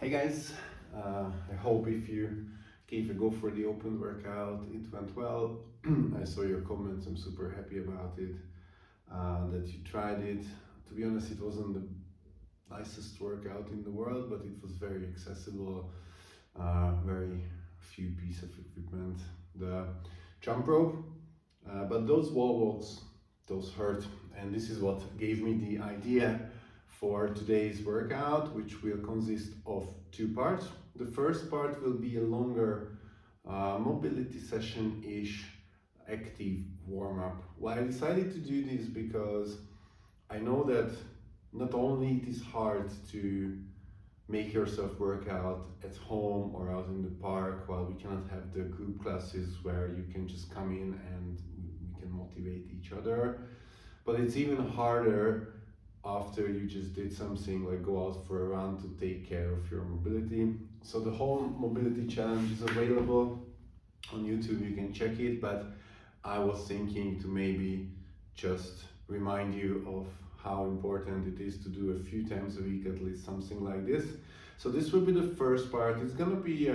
Hey guys, I hope if you gave a go for the open workout, it went well. I saw your comments, I'm super happy about it, that you tried it. To be honest, it wasn't the nicest workout in the world, but it was very accessible, very few pieces of equipment. The jump rope, but those wall walks, those hurt, and this is what gave me the idea for today's workout, which will consist of two parts. The first part will be a longer mobility session-ish active warm-up. Why I decided to do this because I know that not only it is hard to make yourself work out at home or out in the park, while we cannot have the group classes where you can just come in and we can motivate each other, but it's even harder after you just did something like go out for a run to take care of your mobility. So the whole mobility challenge is available on YouTube, you can check it, but I was thinking to maybe just remind you of how important it is to do a few times a week, at least something like this. So this will be the first part. It's gonna be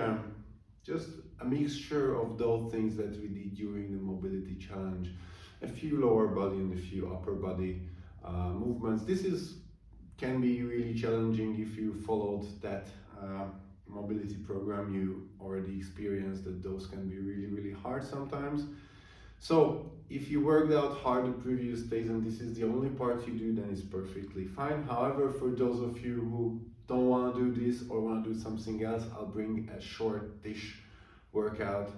just a mixture of those things that we did during the mobility challenge, a few lower body and a few upper body movements. This can be really challenging if you followed that mobility program. You already experienced that those can be really hard sometimes. So if you worked out hard the previous days and this is the only part you do, then it's perfectly fine. However, for those of you who don't want to do this or want to do something else, I'll bring a short-ish workout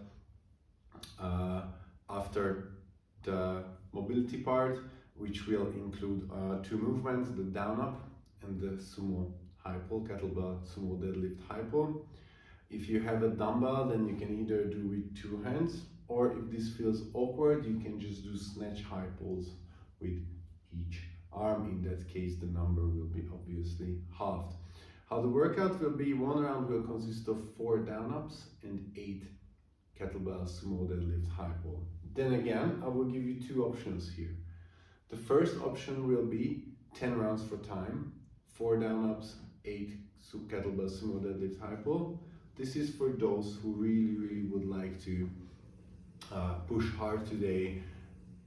after the mobility part, which will include two movements, the down up and the sumo high pull, kettlebell sumo deadlift high pull. If you have a dumbbell, then you can either do with two hands, or if this feels awkward, you can just do snatch high pulls with each arm. In that case, the number will be obviously halved. How the workout will be: one round will consist of 4 down ups and 8 kettlebell sumo deadlift high pull. Then again, I will give you two options here. The first option will be 10 rounds for time, 4 down ups, 8 kettlebell sumo deadlift high pull. This is for those who really would like to push hard today,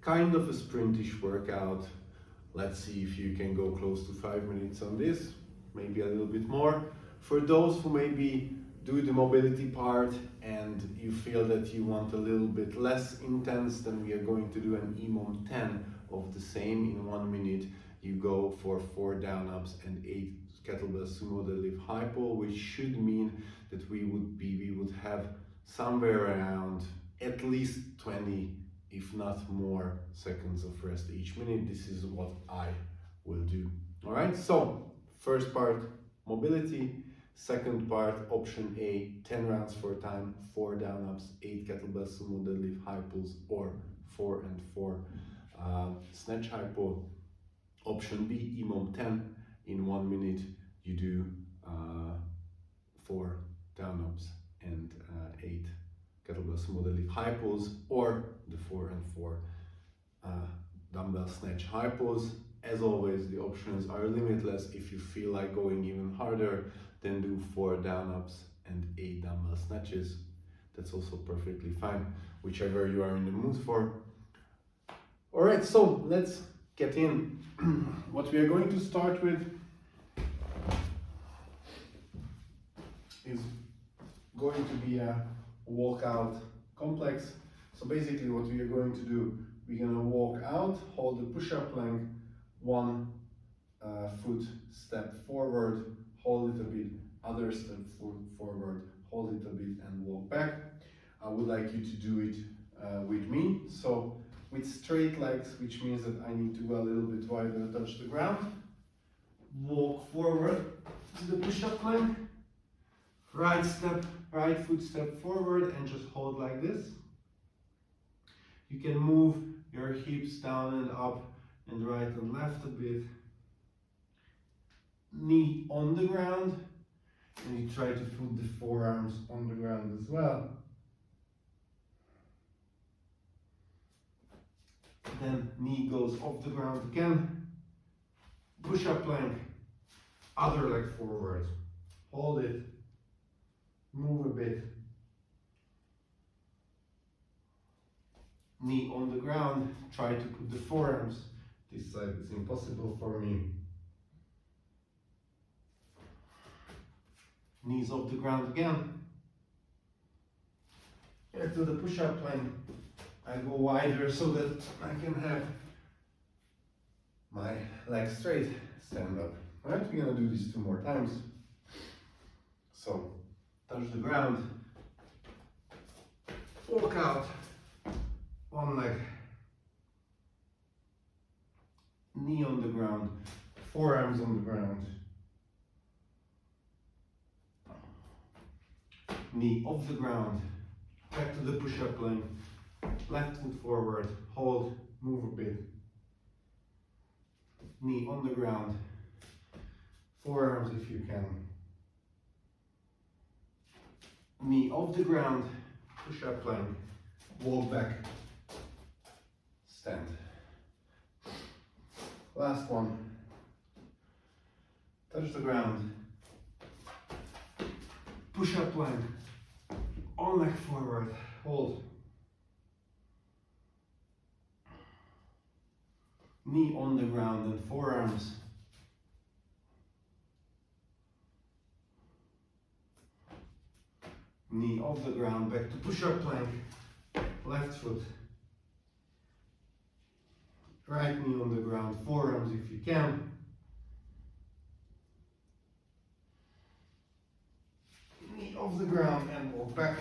kind of a sprintish workout. Let's see if you can go close to 5 minutes on this, maybe a little bit more. For those who maybe do the mobility part and you feel that you want a little bit less intense, then we are going to do an EMOM 10 of the same. In 1 minute you go for 4 down ups and 8 kettlebell sumo deadlift high pull, which should mean that we would have somewhere around at least 20, if not more, seconds of rest each minute. This is what I will do. All right, so first part, mobility. Second part, option A, 10 rounds for time, 4 down ups, 8 kettlebell sumo deadlift high pulls, or 4 and 4 snatch high pull. Option B, EMOM 10. In 1 minute, you do 4 down ups and 8 kettlebell sumo deadlift high pulls, or the 4 and 4 dumbbell snatch high pulls. As always, the options are limitless. If you feel like going even harder, then do 4 down ups and 8 dumbbell snatches. That's also perfectly fine, whichever you are in the mood for. All right, so let's get in. What we are going to start with is going to be a walkout complex. So basically what we are going to do, we're going to walk out, hold the push-up plank, 1 foot step forward, hold it a bit, other step forward, hold it a bit and walk back. I would like you to do it with me. So with straight legs, which means that I need to go a little bit wider and touch the ground. Walk forward to the push-up plank. Right foot step forward and just hold like this. You can move your hips down and up and right and left a bit. Knee on the ground, and you try to put the forearms on the ground as well. Then knee goes off the ground again. Push-up plank, other leg forward. hold it, move a bit, knee on the ground, try to put the forearms. This side is impossible for me. Knees off the ground again. Here to the push-up line. I go wider so that I can have my legs straight, stand up. Alright, we're gonna do this 2 more times. So, touch the ground, walk out, one leg, knee on the ground, forearms on the ground, knee off the ground, back to the push-up line, left foot forward, hold, move a bit, knee on the ground, forearms if you can, knee off the ground, push-up line, walk back, stand. Last one, touch the ground, push-up line, on leg forward, hold, knee on the ground and forearms, knee off the ground, back to push-up plank, left foot, right knee on the ground, forearms if you can, knee off the ground and walk back,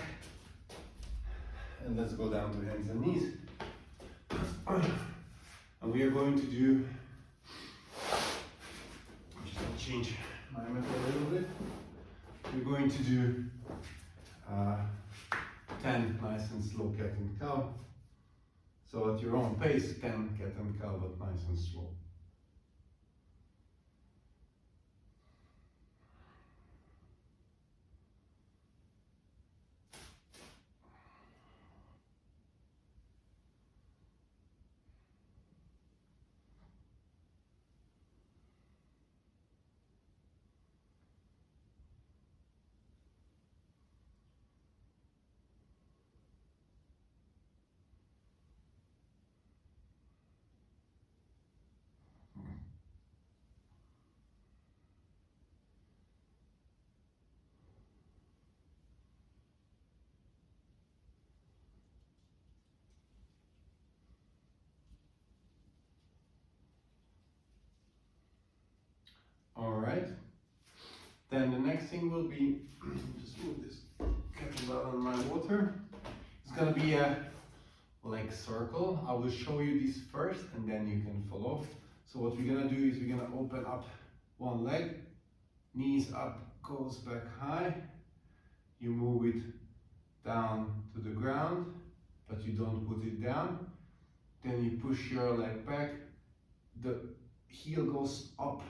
and let's go down to hands and knees. And we are going to do, I'm just going to change my method a little bit. We're going to do 10 nice and slow cat and cow. So at your own pace, 10 cat and cow, but nice and slow. All right. Then the next thing will be, just move this kettlebell in my water. It's gonna be a leg circle. I will show you this first and then you can follow. So what we're gonna do is we're gonna open up one leg, knees up, goes back high. You move it down to the ground, but you don't put it down. Then you push your leg back, the heel goes up.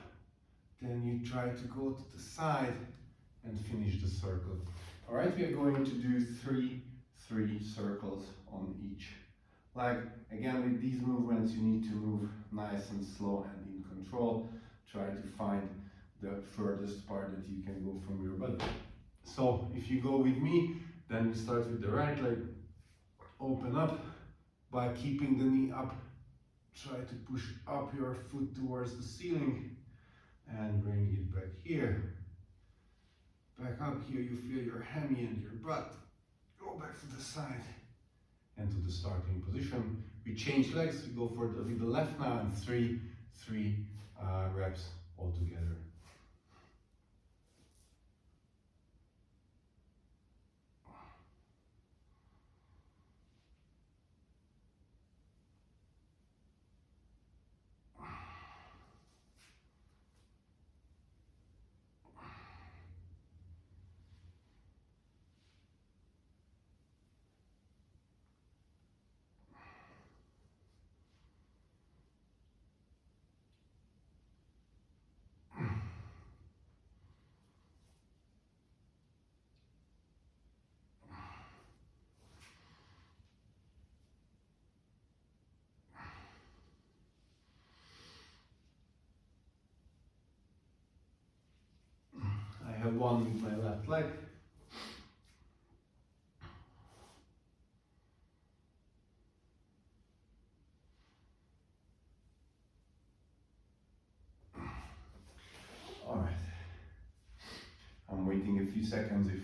Then you try to go to the side and finish the circle. All right, we are going to do three circles on each leg. Again, with these movements, you need to move nice and slow and in control. Try to find the furthest part that you can go from your body. So if you go with me, then you start with the right leg, open up by keeping the knee up. Try to push up your foot towards the ceiling and bring it back here. Back up here, you feel your hammy and your butt. Go back to the side and to the starting position. We change legs, we go for with the left now and three reps all together. one with my left leg. All right. I'm waiting a few seconds if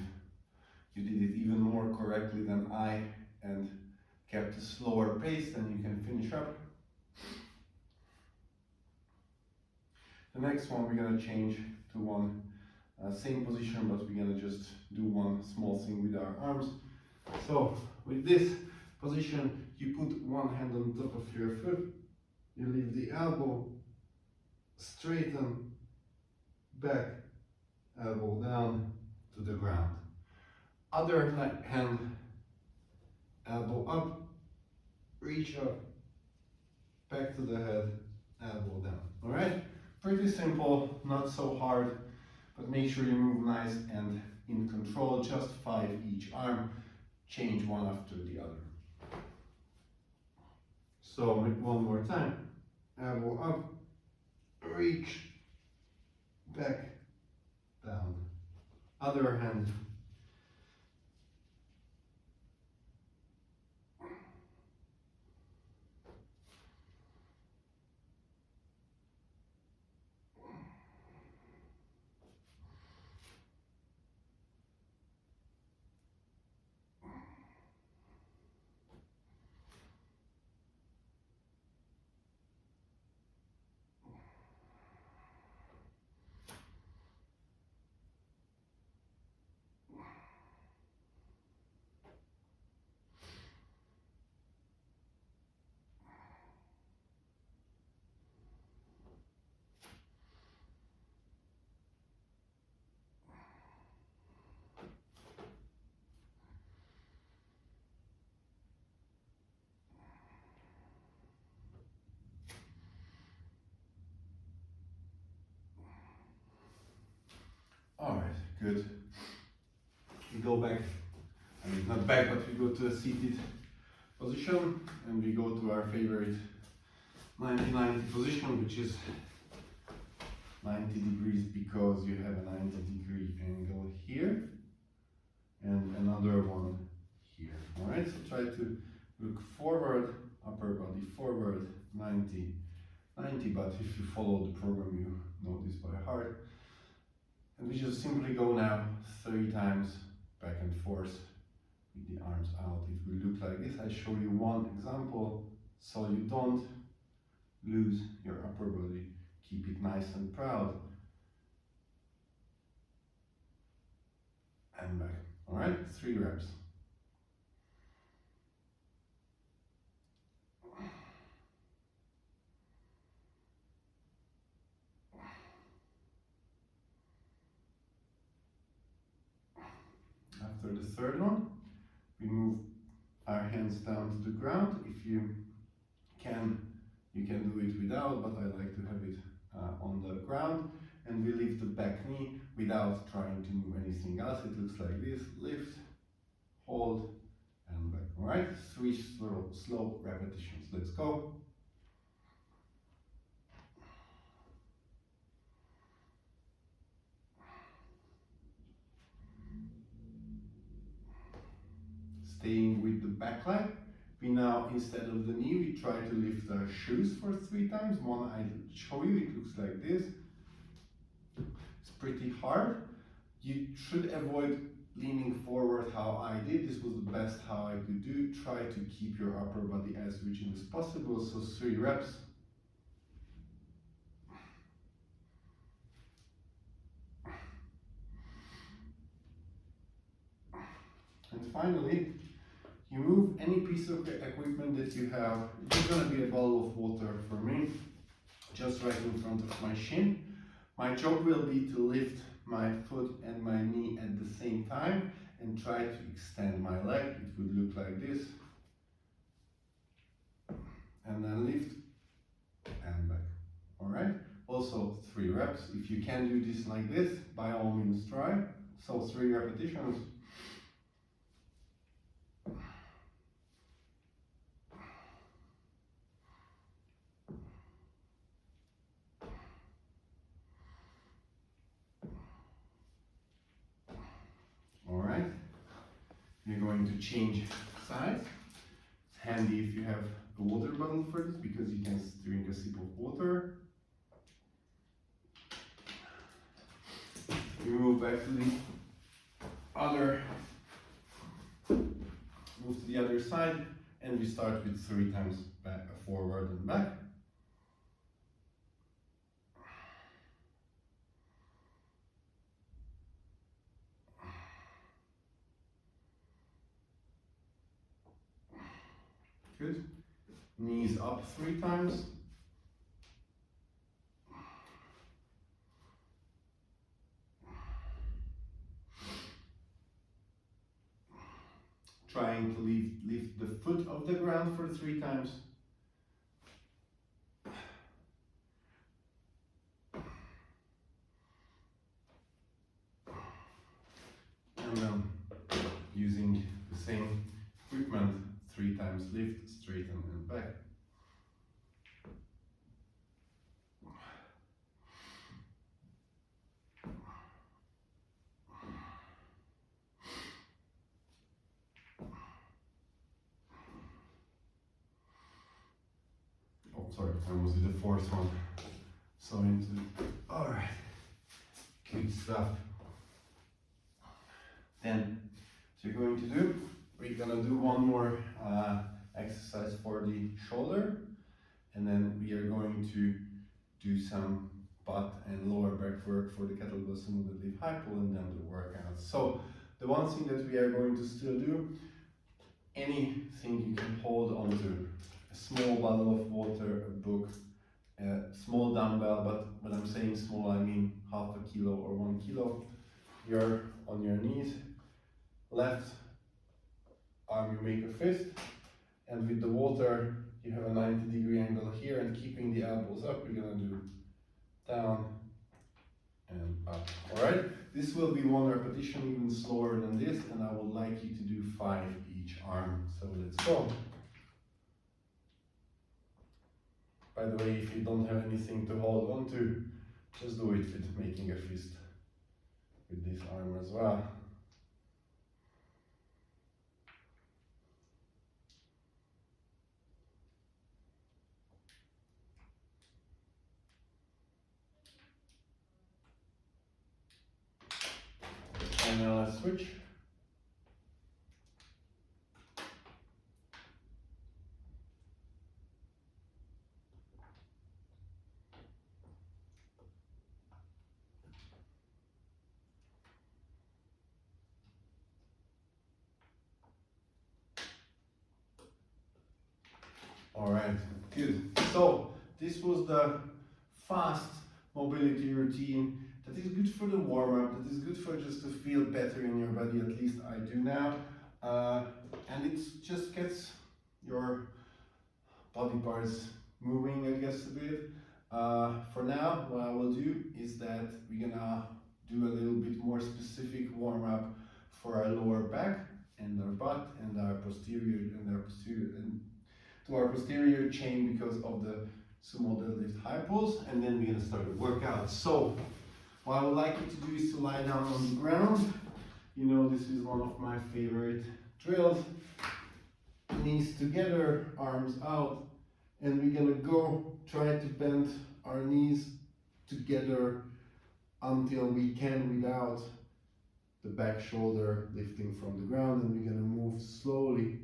you did it even more correctly than I and kept a slower pace, then you can finish up. The next one we're gonna change to one same position, but we're gonna just do one small thing with our arms. So with this position, you put one hand on top of your foot, you leave the elbow, straighten, back, elbow down to the ground. Other hand, elbow up, reach up, back to the head, elbow down. All right? Pretty simple, not so hard, but make sure you move nice and in control. Just 5 each arm. Change one after the other. So one more time. Elbow up, reach, back, down. Other hand. All right, good. We go back, I mean not back, but we go to a seated position and we go to our favorite 90-90 position, which is 90 degrees because you have a 90-degree angle here and another one here. All right, so try to look forward, upper body forward, 90, but if you follow the program, you know this by heart. And we just simply go now 3 times back and forth with the arms out. It will look like this. I show you one example so you don't lose your upper body. Keep it nice and proud. And back. All right, 3 reps. After the third one, we move our hands down to the ground. If you can do it without, but I like to have it on the ground. And we lift the back knee without trying to move anything else. It looks like this: lift, hold, and back. All right, 3 slow repetitions. Let's go. Staying with the back leg, we now, instead of the knee, we try to lift our shoes for 3 times. One I show you, it looks like this. It's pretty hard. You should avoid leaning forward how I did. This was the best how I could do. Try to keep your upper body as rigid as possible. So 3 reps. And finally, you move any piece of equipment that you have. It's going to be a bottle of water for me, just right in front of my shin. My job will be to lift my foot and my knee at the same time and try to extend my leg. It would look like this. And then lift and back. All right. Also 3 reps. If you can do this like this, by all means try. So 3 repetitions. to change sides. It's handy if you have a water bottle for this because you can drink a sip of water. We move back to the other, move to the other side, and we start with 3 times back, forward and back. Good. Knees up 3 times. Trying to lift the foot off the ground for 3 times. And then using the same equipment 3 times lift, straighten and back. Oh, sorry, I almost did the 4th one. So into, all right, good stuff. Then, what you're going to do, we're gonna do one more exercise for the shoulder, and then we are going to do some butt and lower back work for the kettlebell sumo deadlift high pull, and then the workout. So the one thing that we are going to still do, anything you can hold onto, a small bottle of water, a book, a small dumbbell, but when I'm saying small, I mean half a kilo or 1 kilo. You're on your knees, left arm you make a fist, and with the water you have a 90-degree angle here, and keeping the elbows up, we're gonna do down and up. Alright, this will be 1 repetition, even slower than this, and I would like you to do 5 each arm. So let's go. By the way, if you don't have anything to hold on to, just do it with making a fist with this arm as well. And now let's switch. All right, good. So this was the fast mobility routine that is good for the warm-up, that is good for just to feel better in your body, at least I do now. And it just gets your body parts moving, I guess, a bit. For now, what I will do is that we're gonna do a little bit more specific warm-up for our lower back and our butt and our posterior and to our posterior chain because of the sumo deadlift high pulls, and then we're gonna start the workout. So what I would like you to do is to lie down on the ground. You know, this is one of my favorite drills. Knees together, arms out, and we're gonna go try to bend our knees together until we can without the back shoulder lifting from the ground, and we're gonna move slowly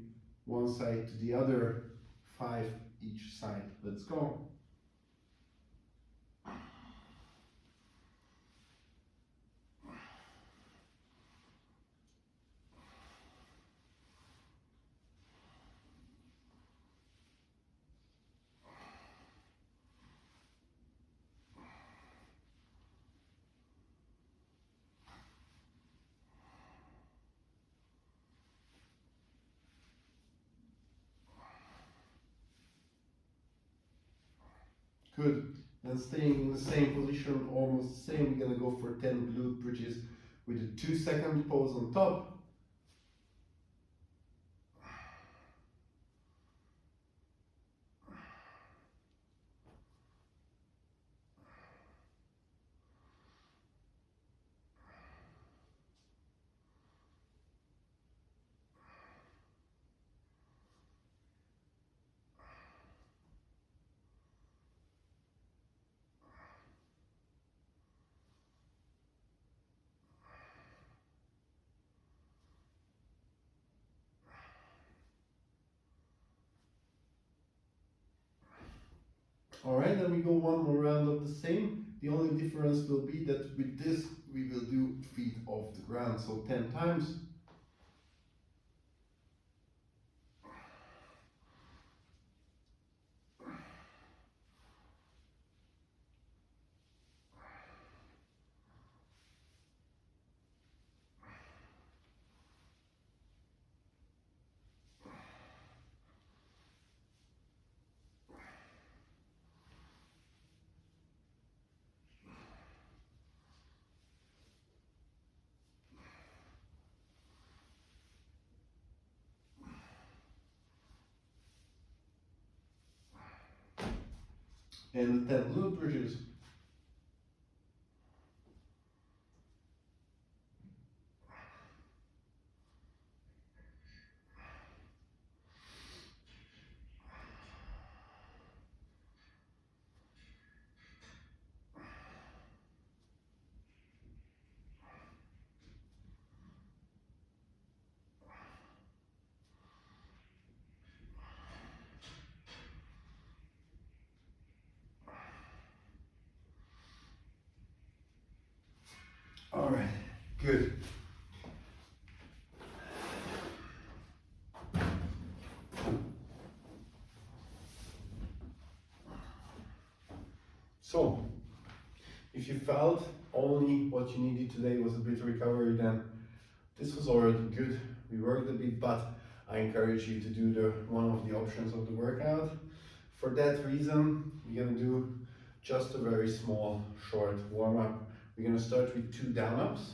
one side to the other, 5 each side. Let's go. Good. Then staying in the same position, almost the same, we're gonna go for 10 glute bridges with a 2-second pause on top. Alright, then we go one more round of the same. The only difference will be that with this we will do feet off the ground, so 10 times. And 10 glute bridges. Alright, good. So, if you felt only what you needed today was a bit of recovery, then this was already good. We worked a bit, but I encourage you to do one of the options of the workout. For that reason, we're gonna do just a very small, short warm-up. We're gonna start with 2 down-ups.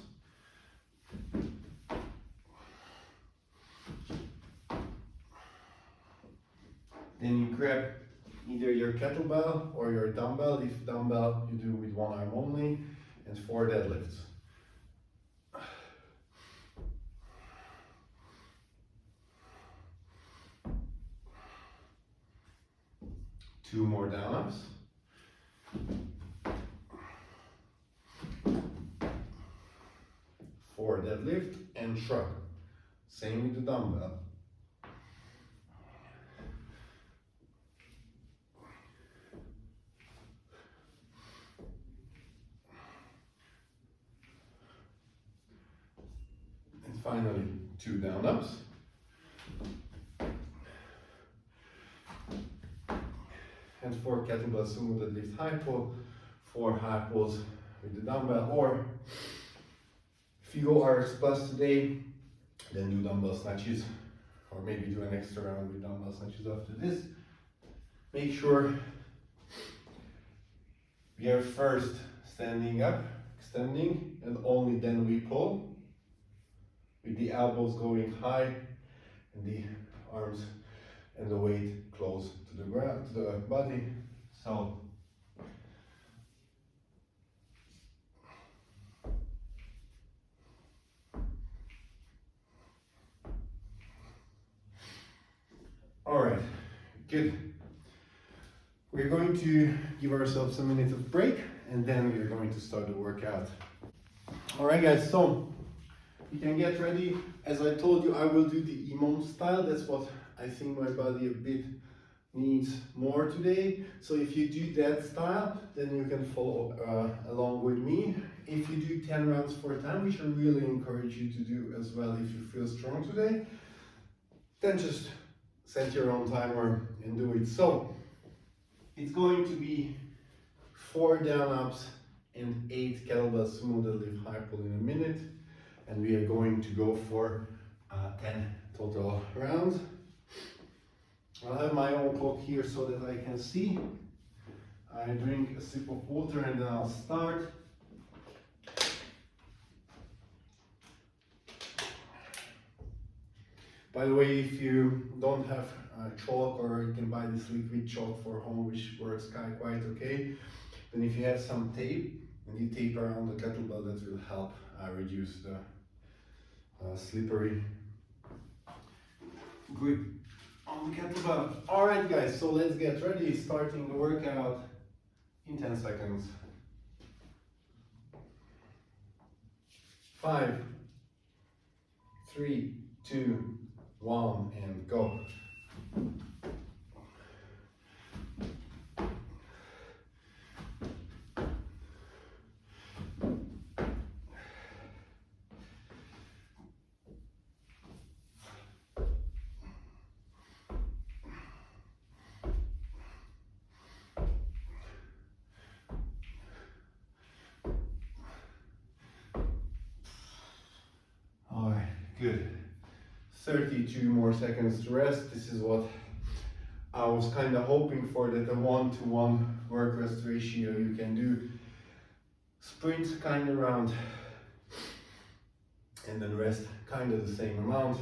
Then you grab either your kettlebell or your dumbbell. If dumbbell, you do with one arm only, and 4 deadlifts. Two more down-ups. 4 deadlift and shrug. Same with the dumbbell. And finally, 2 down-ups. And 4 kettlebell sumo deadlift high pull, 4 high pulls with the dumbbell, or if you go RX plus today, then do dumbbell snatches, or maybe do an extra round with dumbbell snatches after this. Make sure we are first standing up, extending, and only then we pull, with the elbows going high and the arms and the weight close to the ground, to the body. So all right, good. We're going to give ourselves a minute of break, and then we're going to start the workout. All right, guys, so you can get ready. As I told you, I will do the EMOM style. That's what I think my body a bit needs more today. So if you do that style, then you can follow along with me. If you do 10 rounds for time, which I really encourage you to do as well if you feel strong today, then just set your own timer and do it. So it's going to be 4 down-ups and 8 kettlebell sumo deadlift high pull in a minute. And we are going to go for 10 total rounds. I'll have my own clock here so that I can see. I drink a sip of water and then I'll start. By the way, if you don't have chalk, or you can buy this liquid chalk for home, which works quite okay. Then if you have some tape and you tape around the kettlebell, that will help reduce the slippery grip on the kettlebell. All right, guys, so let's get ready. Starting the workout in 10 seconds. 5, 3, 2, 1, and go. Good. 32 more seconds to rest. This is what I was kind of hoping for, that a 1-to-1 work-rest ratio you can do. Sprint kind of round and then rest kind of the same amount.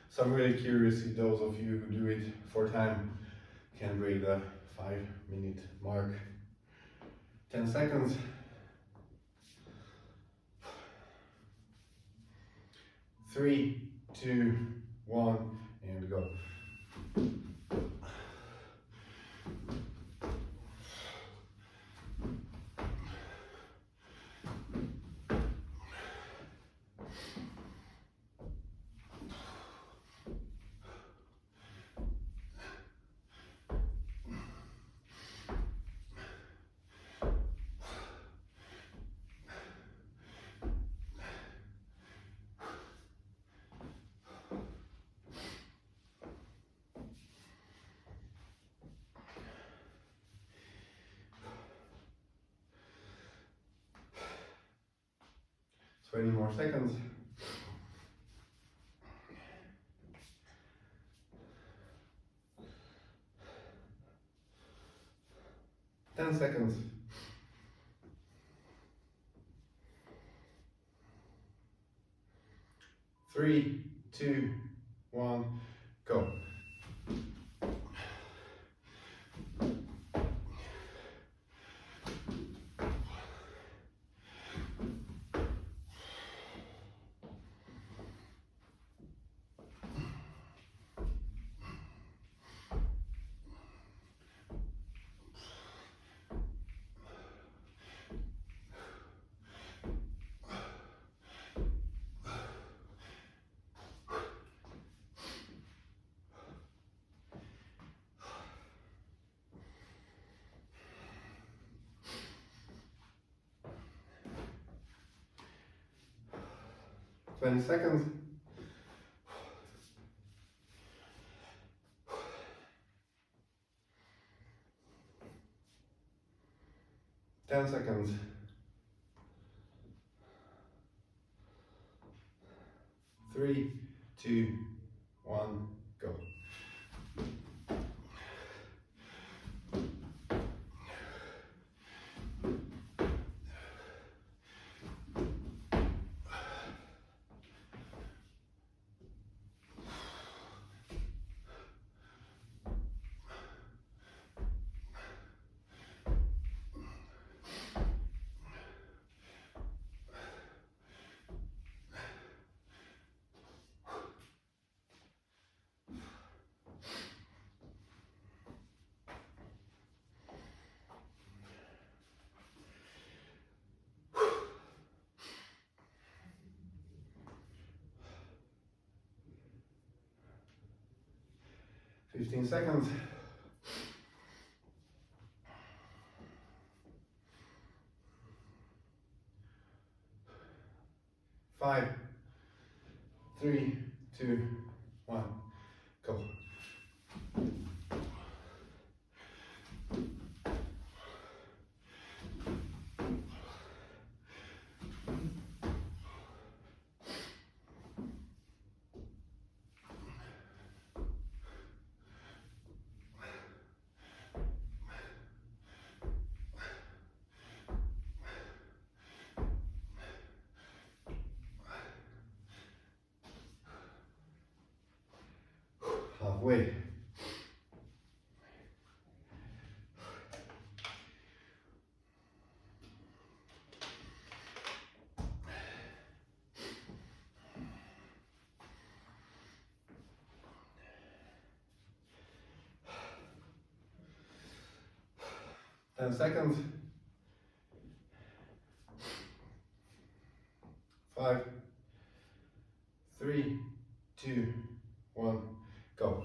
So I'm really curious if those of you who do it for time can break the 5-minute mark. 10 seconds. 3, 2, 1, and go. Twenty more seconds. 10 seconds. 3, 2, 1, go. Twenty seconds. 10 seconds. 3, 2, 1, go. Fifteen seconds. 5, 3, 2, 1, go. Halfway. Ten seconds. 5, 3, 2, 1, go.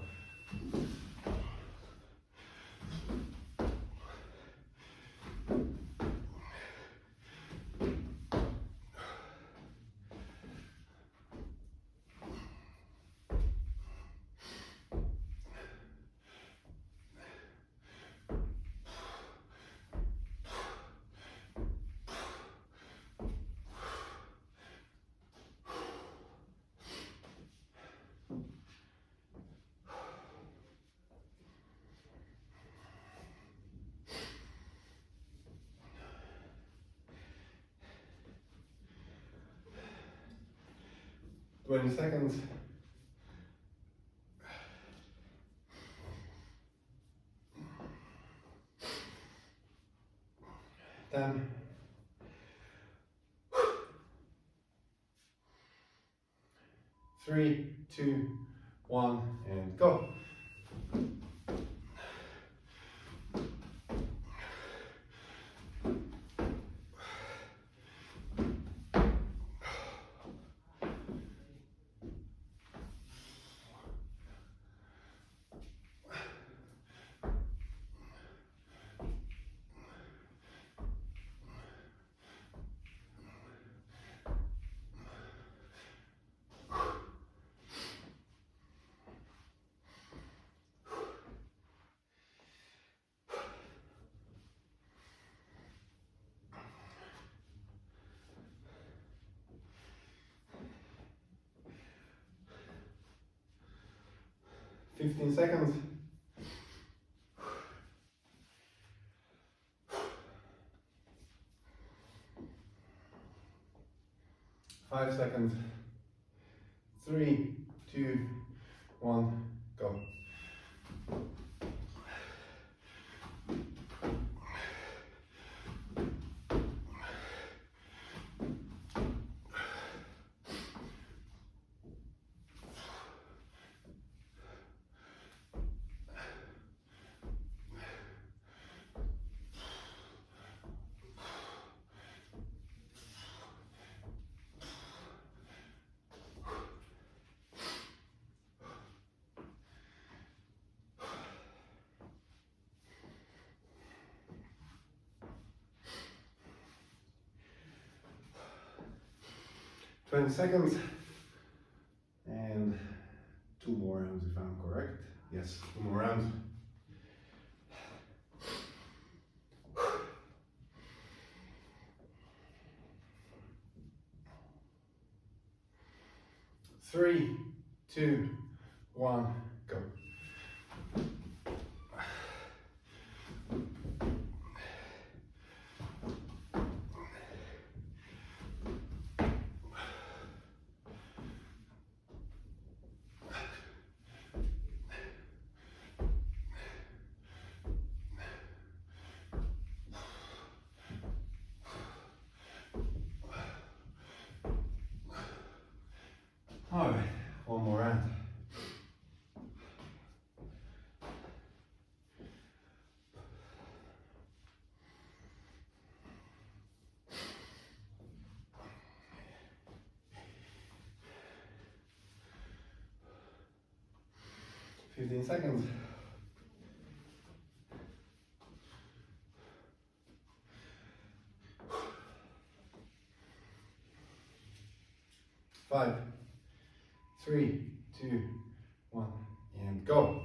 20 seconds. 10. 3, 2, 1, and go. Fifteen seconds. 5 seconds. 3, 2, 1, go. Twenty seconds. And 2 more rounds if I'm correct. Yes, 2 more rounds. 3, 2, 1, go. All right, 1 more round. Fifteen seconds. 5, 3, 2, 1, and go.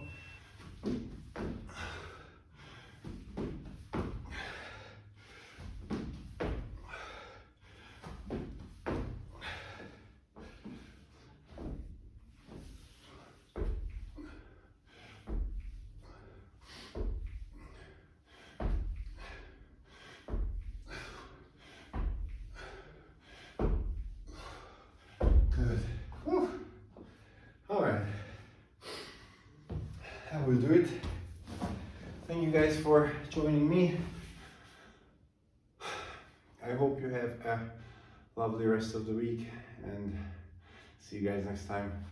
Good. Whew. All right. That will do it. Thank you guys for joining me. I hope you have a lovely rest of the week and see you guys next time.